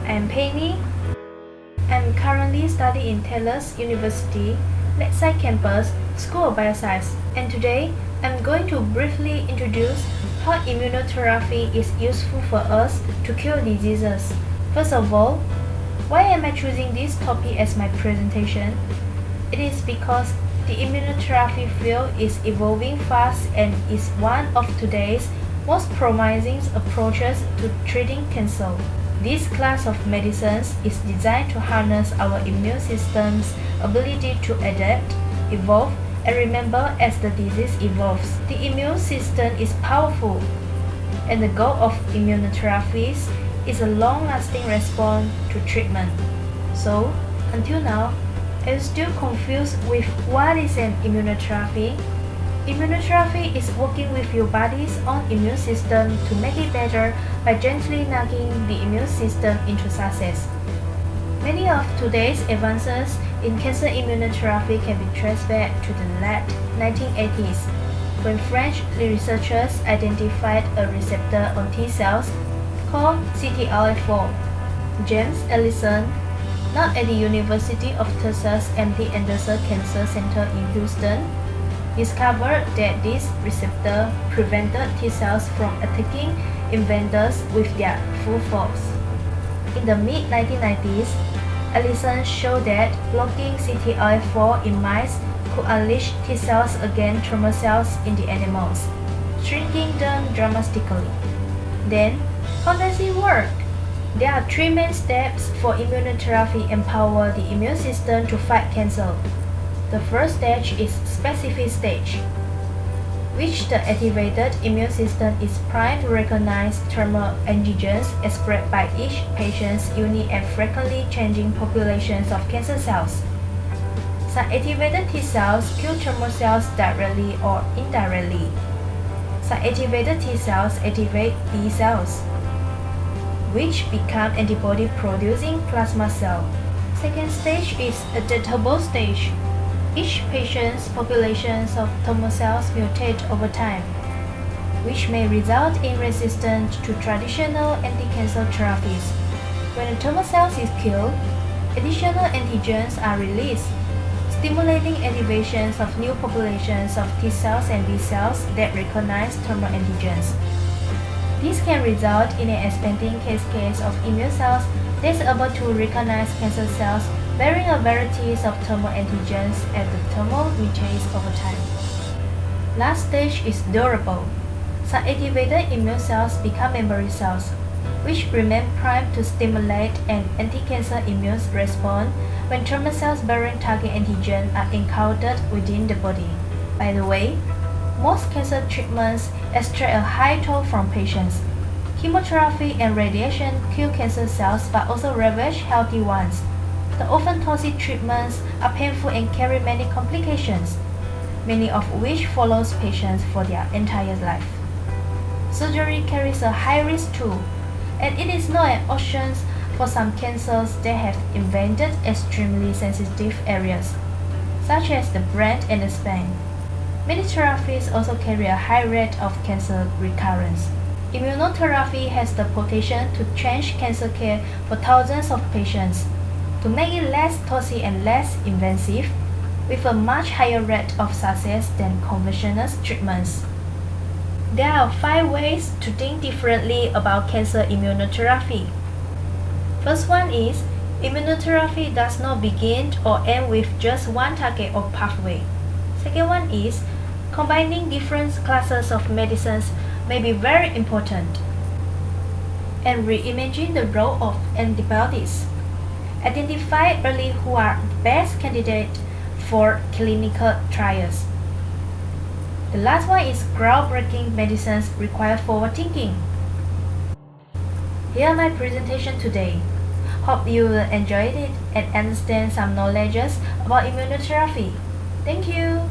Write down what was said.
I'm Penny. I'm currently studying in Taylor's University, Lakeside Campus, School of Bioscience, and today I'm going to briefly introduce how immunotherapy is useful for us to cure diseases. First of all, why am I choosing this topic as my presentation? It is because the immunotherapy field is evolving fast and is one of today's most promising approaches to treating cancer. This class of medicines is designed to harness our immune system's ability to adapt, evolve, and remember as the disease evolves. The immune system is powerful, and the goal of immunotherapies is a long-lasting response to treatment. So, until now, I'm still confused with what is an immunotherapy. Immunotherapy is working with your body's own immune system to make it better by gently nudging the immune system into success. Many of today's advances in cancer immunotherapy can be traced back to the late 1980s, when French researchers identified a receptor on T cells called CTLA4. James Allison, not at the University of Texas MD Anderson Cancer Center in Houston, discovered that this receptor prevented T cells from attacking invaders with their full force. In the mid-1990s, Allison showed that blocking CTLA4 in mice could unleash T cells against tumor cells in the animals, shrinking them dramatically. Then, how does it work? There are three main steps for immunotherapy empower the immune system to fight cancer. The first stage is specific stage, which the activated immune system is primed to recognize tumor antigens expressed by each patient's unique and frequently changing populations of cancer cells. Some activated T cells kill tumor cells directly or indirectly. Some activated T cells activate B cells, which become antibody-producing plasma cells. Second stage is adaptable stage. Each patient's populations of tumor cells mutate over time, which may result in resistance to traditional anti-cancer therapies. When a tumor cell is killed, additional antigens are released, stimulating activations of new populations of T cells and B cells that recognize tumor antigens. This can result in an expanding cascade of immune cells that is able to recognize cancer cells bearing a variety of tumor antigens as the tumor mutates over time. Last stage is durable. Some activated immune cells become memory cells, which remain primed to stimulate an anti-cancer immune response when tumor cells bearing target antigen are encountered within the body. By the way, most cancer treatments extract a high toll from patients. Chemotherapy and radiation kill cancer cells but also ravage healthy ones. The often toxic treatments are painful and carry many complications, many of which follows patients for their entire life. Surgery carries a high risk too, and it is not an option for some cancers that have invaded extremely sensitive areas, such as the brain and the spine. Many therapies also carry a high rate of cancer recurrence. Immunotherapy has the potential to change cancer care for thousands of patients, to make it less toxic and less invasive, with a much higher rate of success than conventional treatments. There are 5 ways to think differently about cancer immunotherapy. First one is, immunotherapy does not begin or end with just one target or pathway. Second one is, combining different classes of medicines may be very important. And reimagine the role of antibodies. Identify early who are the best candidates for clinical trials. The last one is groundbreaking medicines require forward thinking. Here are my presentation today. Hope you will enjoy it and understand some knowledge about immunotherapy. Thank you.